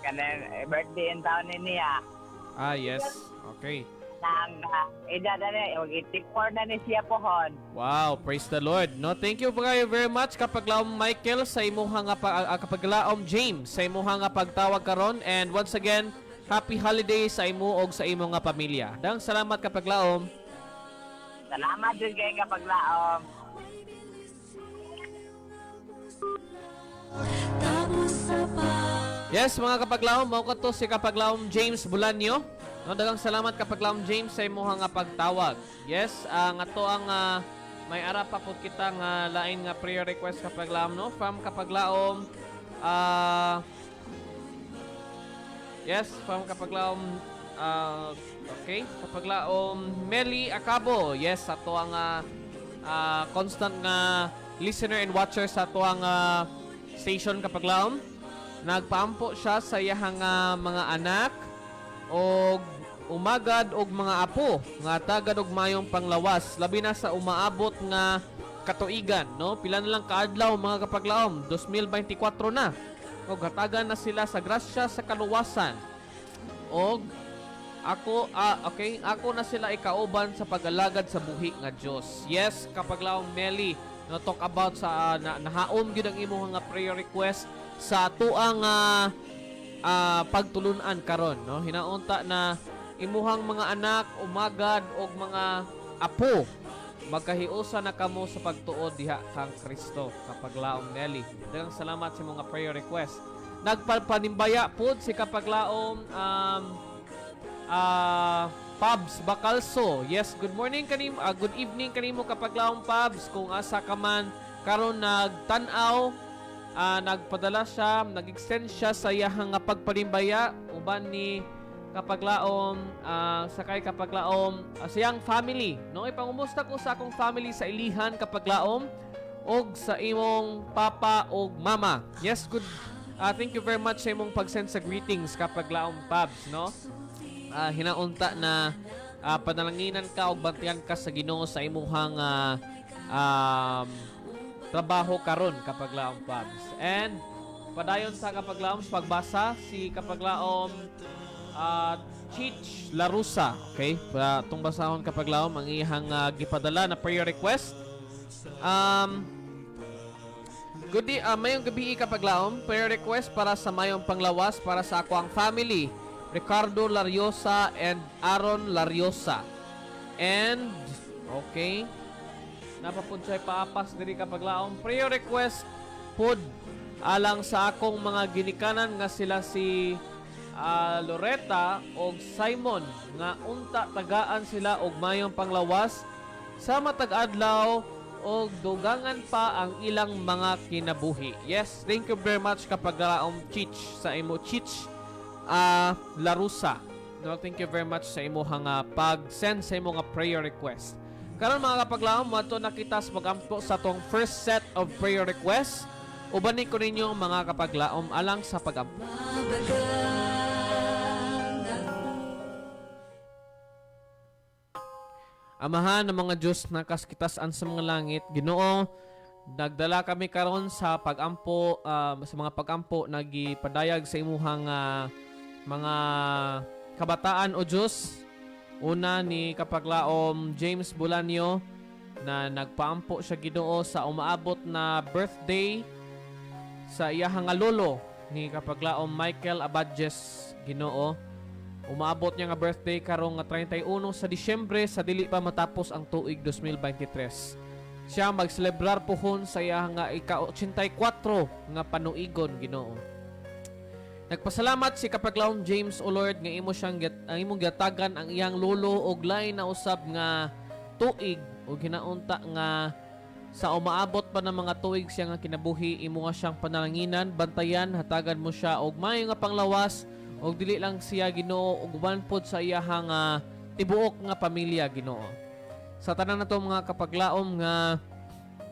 Kanang birthday in taon niya. Yes. Okay. Nang edad na niya, 84 na ni siya pohon. Wow, praise the Lord. No, thank you very much kapaglaom Michael sa imuha nga kapaglaom James sa imuha nga pagtawag karon, and once again, happy holiday sa imo og sa imo nga pamilya. Dang salamat kapaglaom. Salamat din kay kapaglaom. Tapos sa Yes, mga kapaglaom, mao kadto si kapaglaom James Bulanyo. No, daghang salamat kapaglaom James sa imuha nga pagtawag. Yes, ang ato ang may ara pa pud kita nga lain nga prayer request kapaglaom, no, from kapaglaom yes, from kapaglaom okay, kapaglaom Meli Acabo. Yes, ato ang constant nga listener and watcher sa ato ang station kapaglaom. Nagpaampo siya sa iyahang mga anak og umagad og mga apo nga tagad og mayong panglawas, labi na sa umaabot nga katuigan, no, pila na lang kaadlaw mga kapaglaom, 2024 na, og hatagan na sila sa grasya sa kaluwasan, og ako na sila ikauban sa pag-alagad sa buhi nga Dios. Yes, kapaglaom Meli, no, talk about sa nahaom gyud ang imong nga prayer request sa tuang pagtulunan karon, no, hinaunta na imuhang mga anak umagad og mga apo magkahiusa na kamo sa pagtuod diha kang Kristo kapaglaom Nelly. Daghang salamat sa mga prayer request. Nagpapanimbaya pod si kapaglaom Pabs Bacalso. Yes, good morning kanim, good evening kanimo kapaglaom Pabs. Kung asa ka man karon nagtan-aw, nagpadala siya, nag-extend siya sa iyang pagpanimbaya uban ni kapaglaom sakay kapaglaom siyang family. No, ipangumusta ko sa akong family sa Ilihan kapaglaom og sa imong papa og mama. Yes, good. Thank you very much sa imong pag-send sa greetings kapaglaom Pabs, no? Hinaunta na panalanginan ka o bantiyan ka sa Ginoo sa imuhang trabaho karon kapaglaom Pabs. And padayon sa kapaglaom sa pagbasa si kapaglaom Chich Larusa. Okay? Itong basahon kapaglaom ang iyang gipadala na prayer request. Mayong gabi kapaglaom, prayer request para sa mayong panglawas para sa ako ang family. Ricardo Lariosa and Aaron Lariosa. And, okay, napapod siya paapas diri kapaglaom. Prayer request pod alang sa akong mga ginikanan nga sila si Loretta og Simon nga unta tagaan sila og mayong panglawas sa matag adlaw og dugangan pa ang ilang mga kinabuhi. Yes, thank you very much kapaglaom Chich sa imo Chich Larusa. No, thank you very much sa imong pag-send sa imong prayer request. Karon mga kapaglaom, mato nakita sa pagampo sa tong first set of prayer requests. Ubanin ko ninyo mga kapaglaom alang sa pagampo. Amahan ng mga Diyos na kaskitasan sa mga langit, Ginoo, nagdala kami karon sa pagampo, sa mga pagampo nagipadayag sa imuhang mga kabataan o Diyos. Una ni kapaglaom James Bulanyo na nagpaampo siya Ginoo sa umaabot na birthday sa iyahang lolo ni kapaglaom Michael Abadjes Ginoo. Umaabot niya nga birthday karong 31 sa Disyembre sa dili pa matapos ang tuig 2023. Siya magselebrar pohon sa iyang ika-84 nga panuigon Ginoo. Nagpasalamat si kapaglaom James o Lord nga imong gatagan ang iyang lolo og lain na usab nga tuig o ginaunta nga sa umaabot pa ng mga tuig siya nga kinabuhi imo nga siyang panalanginan, bantayan, hatagan mo siya og mayo nga panglawas og dili lang siya Ginoo og uban pod sa iyahang tibuok nga pamilya Ginoo. Sa tanan nato mga kapaglaom nga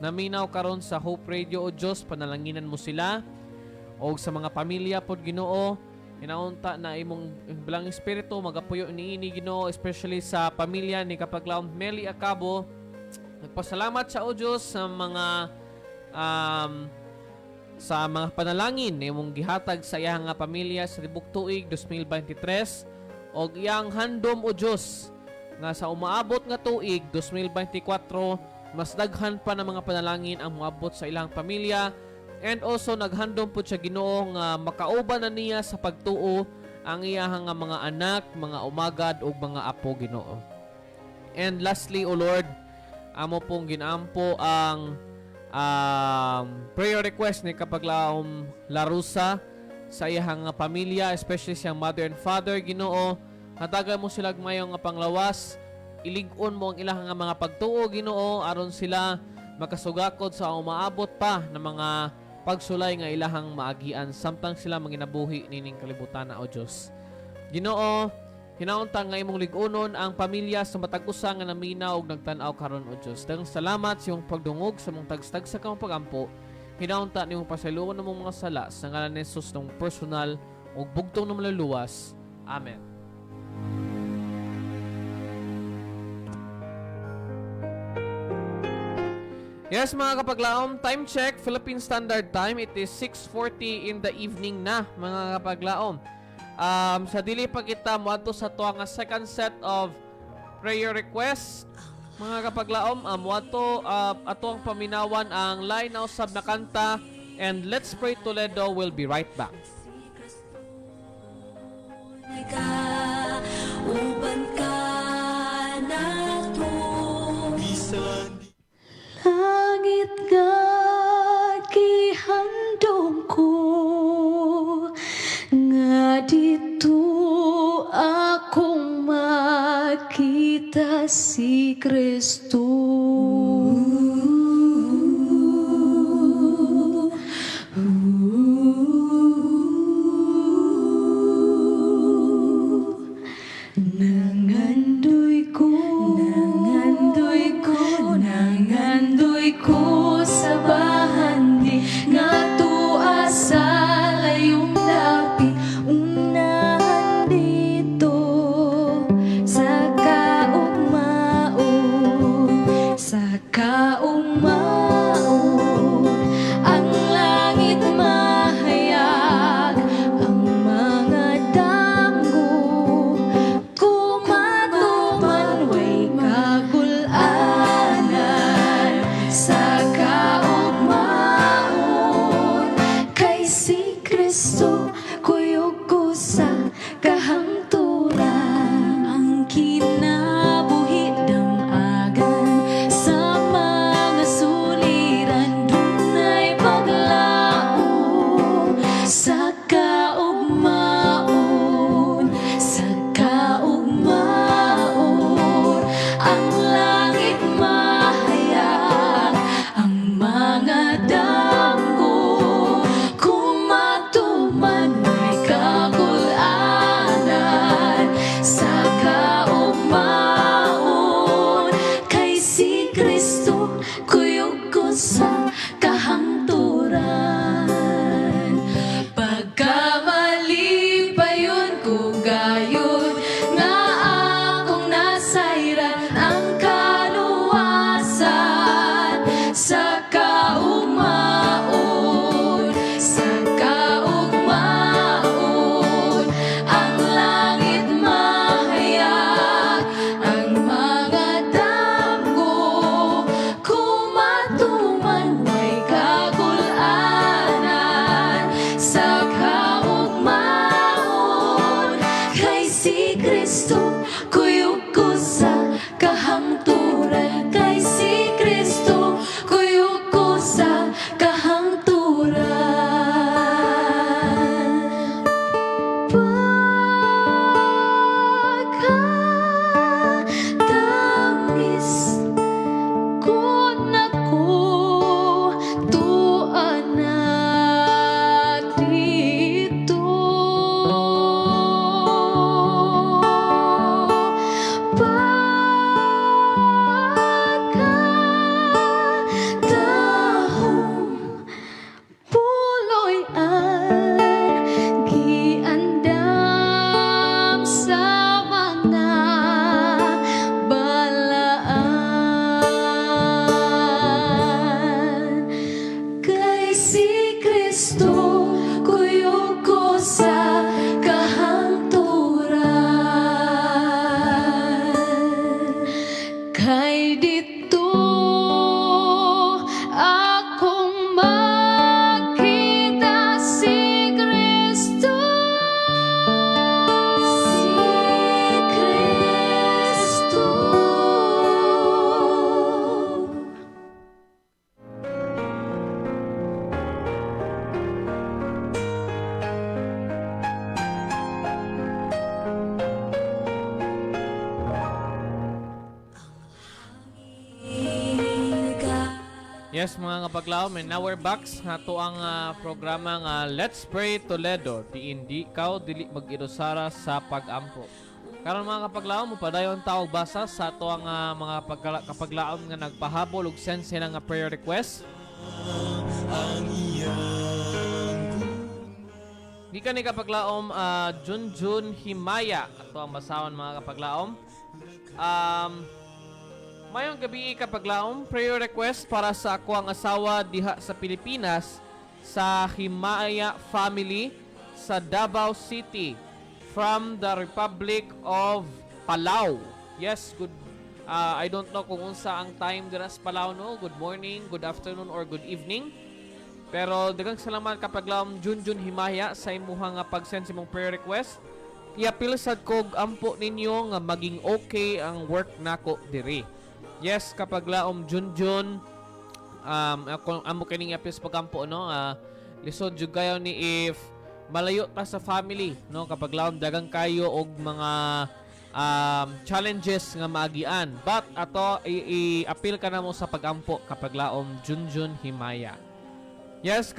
naminaw karon sa Hope Radio o Dios, panalanginan mo sila og sa mga pamilya pod Ginoo. Hinaunta na imong bilang espiritu magapuyo niini Ginoo, especially sa pamilya ni kapaglaom Meli Acabo. Nagpasalamat sa o Dios sa mga panalangin na imong gihatag sa iyang pamilya sa tibok tuig 2023 og iyang handom o Dios nga sa umaabot nga tuig 2024 mas daghan pa ng mga panalangin ang moabot sa ilang pamilya, and also naghandom po siya Ginoo nga makauban na niya sa pagtuo ang iyang mga anak, mga umagad ug mga apo Ginoo. And lastly o Lord, amo pong ginampo ang prayer request ni kapaglaom Larusa sa iyang pamilya, especially siyang mother and father Ginoo. Hatagan mo sila mayong panglawas, ilig-on mo ang ilang mga pagtuo Ginoo aron sila makasugakod sa umaabot pa ng mga pagsulay nga ilahang maagian samtang sila manginabuhi nining kalibutan na o Dios. Ginoo, hinaunta nga imong lig-unon ang pamilya sa matag-usa nga naminaw og nagtan-aw karon o Dios. Daghang salamat sa imong pagdungog sa mong tagstag sa kamong pagampo. Hinaunta nimong pasaluon namong mga sala sa ngalan ni Jesus ng personal ug bugtong na maluluwas. Amen. Yes mga kapaglaom, time check, Philippine Standard Time, it is 6:40 in the evening na mga kapaglaom. Sa dili pa kita moadto sa to nga second set of prayer requests mga kapaglaom, moadto ato ang paminawan ang line na usab na kanta, and Let's Pray Toledo will be right back. Uban ka na to. Bisan makita si Kristo. Nangandoy ko, nangandoy ko, nangandoy ko sa bahandi nga tuwa sa layong dapit unahan dito sa kaugmaon, sa kaugmaon ang langit mahayag, ang mga danggo kumatuman way kagulanan sa kaugmaon kay si Kristo kuyog ko sa kahangturan ang kinabuhi damagan sa mga suliran dunay paglaom sa kaugmaon, sa kaugmaon ang langit mahayag, ang mga danggo kumatuman may kagulanan sa kaugmaon kay si Kristo kuyog ko sa kahangturan. Pagkamali pa yun ko gayon nga akong nasayran ang kaluwasan sa kaugmaon, sa kaugmaon ang langit mahayag, ang mga danggo kumatuman may kagulanan sa kaugmaon kay si Kristo kuyog ko sa kahangturan, kay si Kristo kuyog ko sa kahangturan. Pagkatangis ko na ko tuan na dito pagkatahong puloy ang giandam sa mga balaan kay si Kristo kuyog ko sa kahangturan kay dito akong makita si Kristo, si Kristo. Yes, mga kapaglaom, and now we're back sa to ang programa nga Let's Pray Toledo. Di hindi ikaw dili mag-irosara sa pag-ampo. Karon mga kapaglaom, mupadayon tawag basa sa to ang mga kapaglaom nga nagpahabol og send sila nga prayer request. Gikan ni kapaglaom Junjun Himaya ato ang basahon mga kapaglaom. Mayong gabi kapaglaom, prayer request para sa ako ang asawa diha sa Pilipinas sa Himaya family sa Davao City from the Republic of Palau. Yes, good. I don't know kung unsa ang time dira sa Palau no. Good morning, good afternoon or good evening. Pero daghang salamat kapaglaom Junjun Himaya sa imuha nga pag-send sa imong prayer request. Iapil sad kog ampo ninyo nga maging okay ang work nako diri. Yes, kapag laom Junjun, amo kining apis pagampo no, lisod jud kayo ni if malayo ta sa family no, kapag laom dagang kayo og mga challenges nga maagian. But ato i-appeal ka na mo sa pagampo kapaglaom Junjun Himaya. Yes,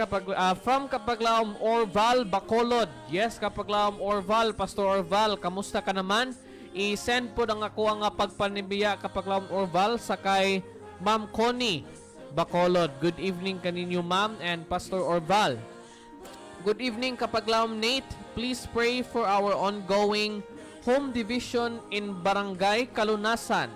from kapaglaom Orval Bacolod. Yes, kapaglaom Orval, Pastor Orval, kamusta ka naman? I-send po ang ako ang pagpanibiya kapaglaom Orval sa kay Ma'am Connie Bacolod. Good evening kaninyo Ma'am and Pastor Orval. Good evening kapaglaom Nate. Please pray for our ongoing home division in Barangay Kalunasan.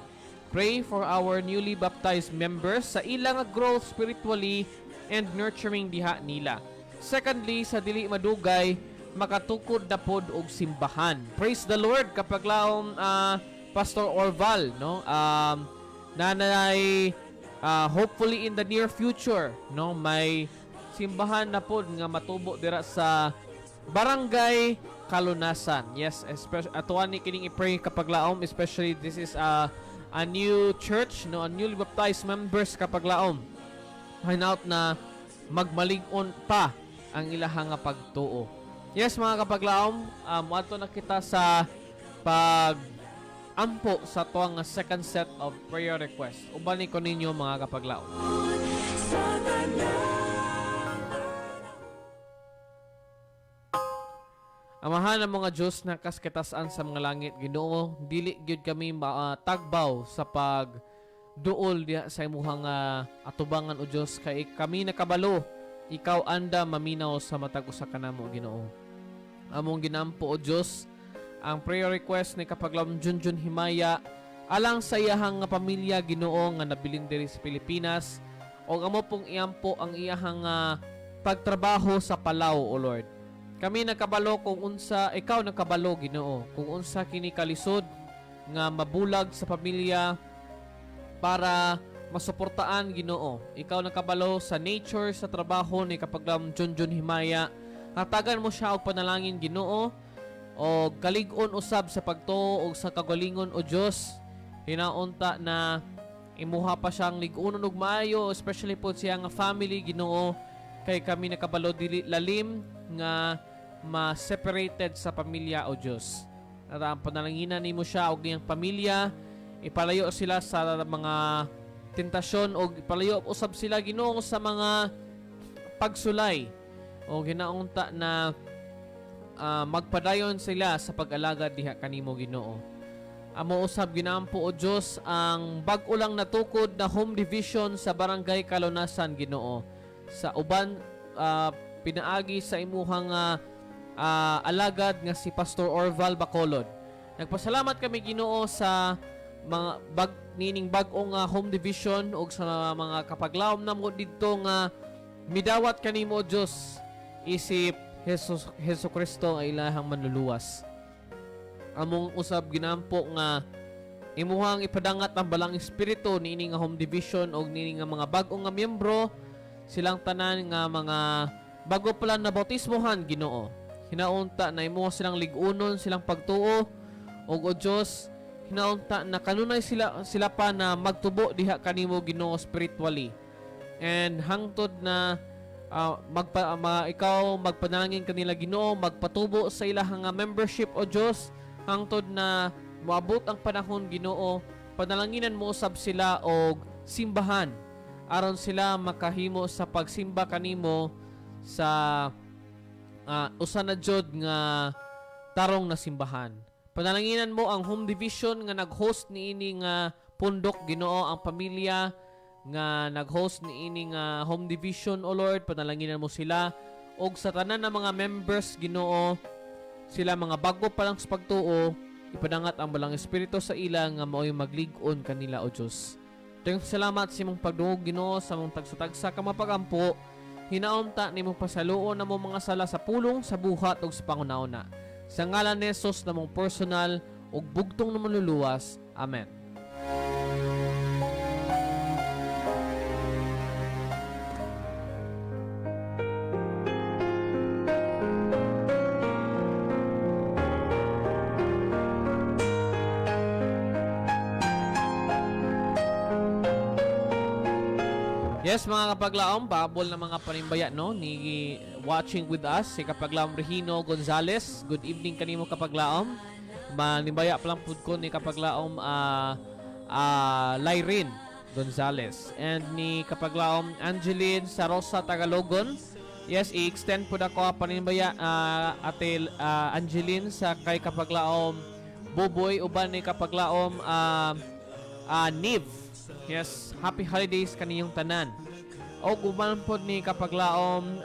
Pray for our newly baptized members sa ilang growth spiritually and nurturing diha nila. Secondly, sa dili madugay, makatukod na pod og simbahan. Praise the Lord kapag laom Pastor Orval, no? Nanay hopefully in the near future, no, may simbahan na pod nga matubo dira sa Barangay Kalunasan. Yes, especially atuan ni kining i-pray kapag laom, especially this is a new church, no, a newly baptized members kapag laom. Hinaut na magmalig-on pa ang ilahang nga pagtuo. Yes, mga kapaglaom, muadto na kita sa pag-ampo sa tuwang second set of prayer request. Ubani ko ninyo mga kapaglaom. Amahan ng mga Diyos na kaskitasan sa mga langit, Ginoo, dili gyud kami tagbaw sa duol diha sa imuhang atubangan o Dios, kay kami nakabalo ikaw anda maminaw sa matag usa kanamo Ginoo. Among ginampo o Dios ang prayer request ni kapaglaom Junjun Himaya alang sa iyahang pamilya Ginoo nga nabilin diri sa Pilipinas, o amo pong iampo ang iyahang pagtrabaho sa Palau o Lord. Kami nakabalo kung unsa ikaw nakabalo Ginoo kung unsa kini kalisod nga mabulag sa pamilya para masuportaan Ginoo. Ikaw nakabalo sa nature sa trabaho ni kapaglaom Junjun Himaya. Hatagan mo siya og panalangin Ginoo o kalig-on usab sa pagtuo og sa kagalingon o Dios. Hinaunta na imuha pa siyang lig-unon og maayo, especially po siya nga family Ginoo, kay kami nakabalo dili lalim nga ma-separated sa pamilya o Dios. At ang panalanginan nimo siya og iyang pamilya, ipalayo sila sa mga tentasyon o ipalayo usab sila Ginoo sa mga pagsulay o ginaunta na magpadayon sila sa pag-alagad diha kanimo Ginoo. Amo usab ginampo o Dios ang bag-o lang natukod na home division sa Barangay Kalunasan Ginoo. Sa uban pinaagi sa imuhang alagad nga si Pastor Orval Bacolod. Nagpasalamat kami Ginoo sa mga nining bag-ong home division o sa mga kapaglaom namo didto nga midawat kanimo Dios isip Hesus Kristo ang ilahang manluluwas. Among usab ginampo nga imuhang ipadangat ang balang espiritu niini nga home division og niini nga mga bag-ong nga miyembro, silang tanan nga mga bago pa lang na bautismohan Ginoo. Hinaunta na imuha silang lig-unon, silang pagtuo og o Dios, hinaunta na kanunay sila pa na magtubo diha kanimo Ginoo spiritually. And hangtod na ikaw magpanalangin kanila Ginoo, magpatubo sa ilahang membership o Dios, hangtod na moabot ang panahon Ginoo, panalanginan mo usab sila og simbahan aron sila makahimo sa pagsimba kanimo sa usa na jud nga tarong na simbahan. Panalanginan mo ang home division nga nag-host niini nga pundok Ginoo, ang pamilya nga nag-host niini nga home division o Lord, panalanginan mo sila og sa tanan ng mga members Ginoo, sila mga bago pa lang sa pagtuo, ipadangat ang balang espiritu sa ila nga mao'y maglig-on kanila o Dios. Tayong salamat sa imong pagdungog Ginoo sa mong tagsa-tagsa ka mapagampo. Hinaunta nimong pasaluon na mong mga sala sa pulong, sa buhat ug sa pangunauna. Sa ngalan ni Jesus na mong personal ug bugtong na manluluwas. Amen. Yes, mga kapaglaom, babol na mga panimbaya no ni watching with us si kapaglaom Regino Gonzales. Good evening kanimo kapaglaom. Manimbaya pa lang pud ko ni kapaglaom Lyrin Gonzales and ni kapaglaom Angeline Sarosa Tagalogon. Yes, i-extend po na ko panimbaya ate Angeline sa kay kapaglaom Boboy uban ni kapaglaom Niv. Yes, happy holidays kaniyong tanan. O uban po ni kapaglaom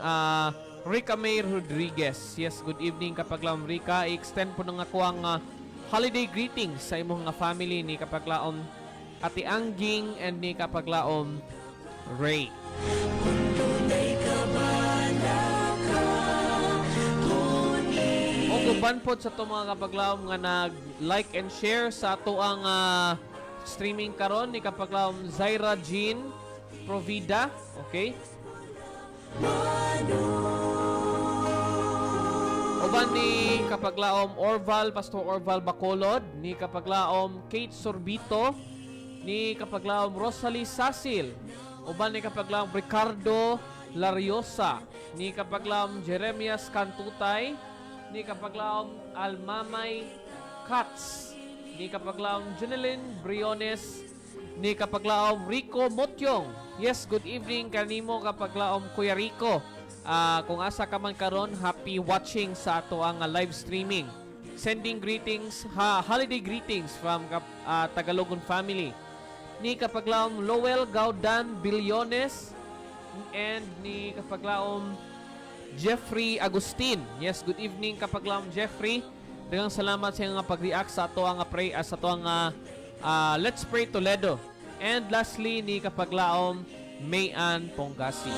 Rica May Rodriguez. Yes, good evening kapaglaom Rica. I-extend po na nga ko ang holiday greetings sa imong nga family ni kapaglaom Ate Angging and ni kapaglaom Ray. O guban po sa to mga kapaglaom nga nag-like and share sa ato ang streaming karon ni kapaglaom Zaira Jean Provida. Okay? Uban ni kapaglaom Pastor Orval Bacolod, ni kapaglaom Kate Sorbito, ni kapaglaom Rosalie Sasil, uban ni kapaglaom Ricardo Lariosa, ni kapaglaom Jeremias Cantutay, ni kapaglaom Almamay Katz, ni kapaglaom Jeneline Briones, ni kapaglaom Rico Motyong. Yes, good evening kanimo kapaglaom Kuya Rico. Kung asa ka man karon, happy watching sa ato ang live streaming. Sending greetings, holiday greetings from Tagalogon family. Ni kapaglaom Lowell Gaudan Bilyones and ni kapaglaom Jeffrey Agustin. Yes, good evening kapaglaom Jeffrey. Daghang salamat sa nga pag-react sa ato ang sa ato ang Let's Pray Toledo. And lastly ni kapaglaom Mayan Pongasi.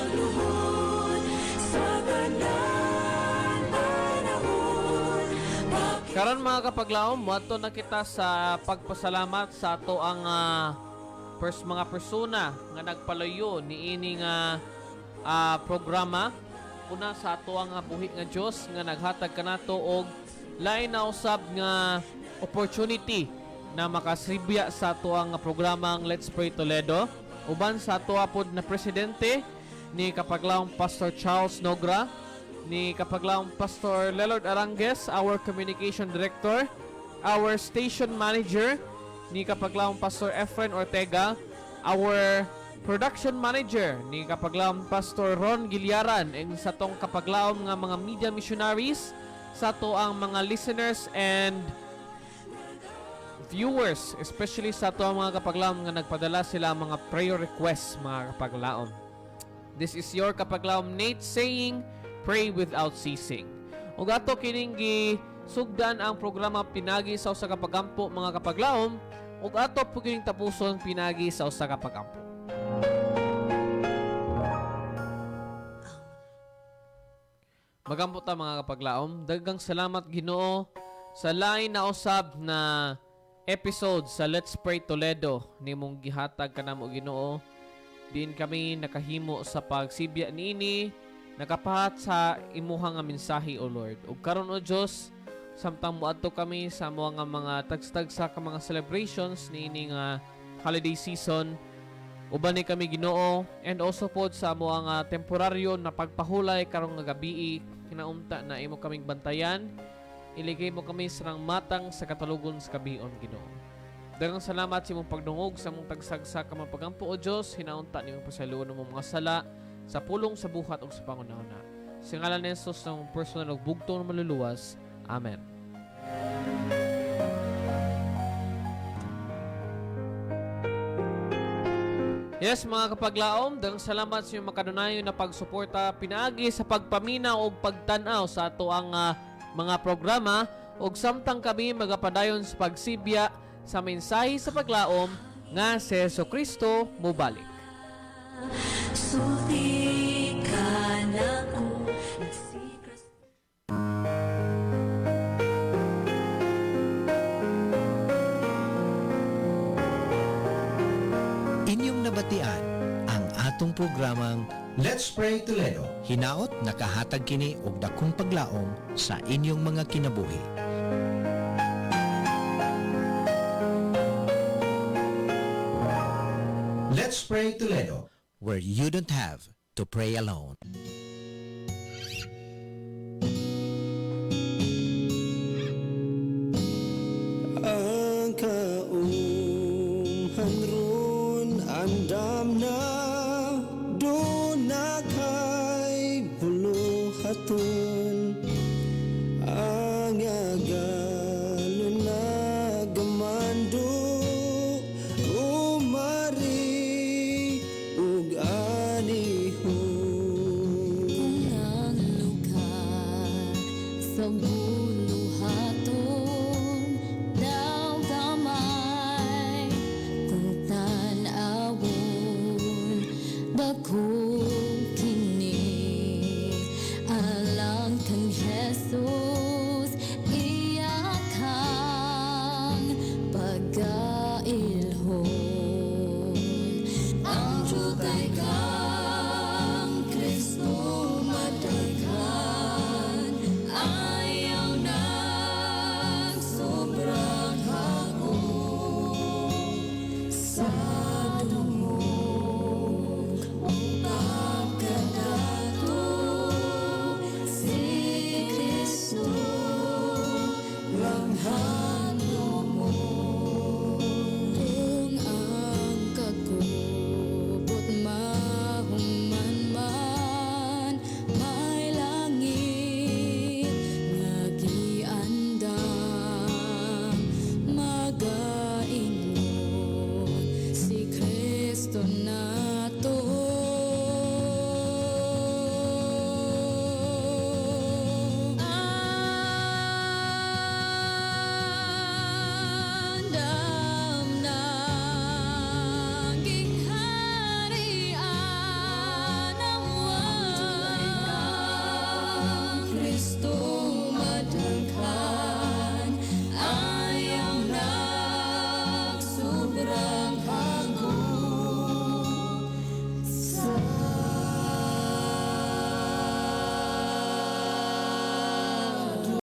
Karon mga kapaglaom, moadto na kita sa pagpasalamat sa ato ang mga persona nga nagpalayo ni ining programa. Una sa ato ang buhi nga Dios nga naghatag kanato og lain na usab nga opportunity na makasibya sa ato ang programang Let's Pray Toledo. Uban sa ato pod na presidente ni kapaglaong Pastor Charles Nogra, ni kapaglaong Pastor Lelord Arangues, our communication director, our station manager, ni kapaglaong Pastor Efren Ortega, our production manager, ni kapaglaong Pastor Ron Giliaran, and sa tong kapaglaong nga mga media missionaries, sa to ang mga listeners and viewers, especially sa to ang mga kapaglaom nga nagpadala sila mga prayer requests mga kapaglaom. This is your kapaglaom Nate saying, pray without ceasing. Ug ato kining sugdan ang programa pinagi sa usa ka pagampo mga kapaglaom, ug ato po kining tapuson pinagi sa usa ka pagampo. Magampo ta mga kapaglaom, daghang salamat Ginoo sa lain na usab na episode sa Let's Pray Toledo nimong gihatag kanamo Ginoo. Din kami nakahimo sa pagsibya niini, nakapahat sa imuhang nga mensahe o Lord. Ug karon o Dios, samtang moadto kami sa mga tagsa ka mga celebrations niini nga holiday season, uban ni kami Ginoo, and also pod sa mga temporaryo na pagpahulay karong nga gabi, kinaumta na imo kaming bantayan. Iligay mo kami sa matang sa katalugon sa kabion Ginoo. Daghang salamat sa imong pagdungog sa imong tagsagsa ka mapagampo o Dios, hinaunta nimong pasaluon mo mga sala sa pulong sa buhat ug sa pangunahuna. Sa ngalan ni Jesus ng personal ug bugtong na maluluwas. Amen. Yes, mga kapaglaom, daghang salamat sa inyong makadunayon na pagsuporta pinaagi sa pagpaminaw o pagtanaw sa ato ang mga programa ug samtang kami magapadayon sa pagsibya sa mensahe sa paglaom nga si Jesucristo mubalik. Sulti ka na ko. Inyong nabatian ang atong programang Let's Pray Toledo. hinaot nakahatag kini og dakong paglaom sa inyong mga kinabuhi. Let's Pray Toledo. Where you don't have to pray alone. sa buhay.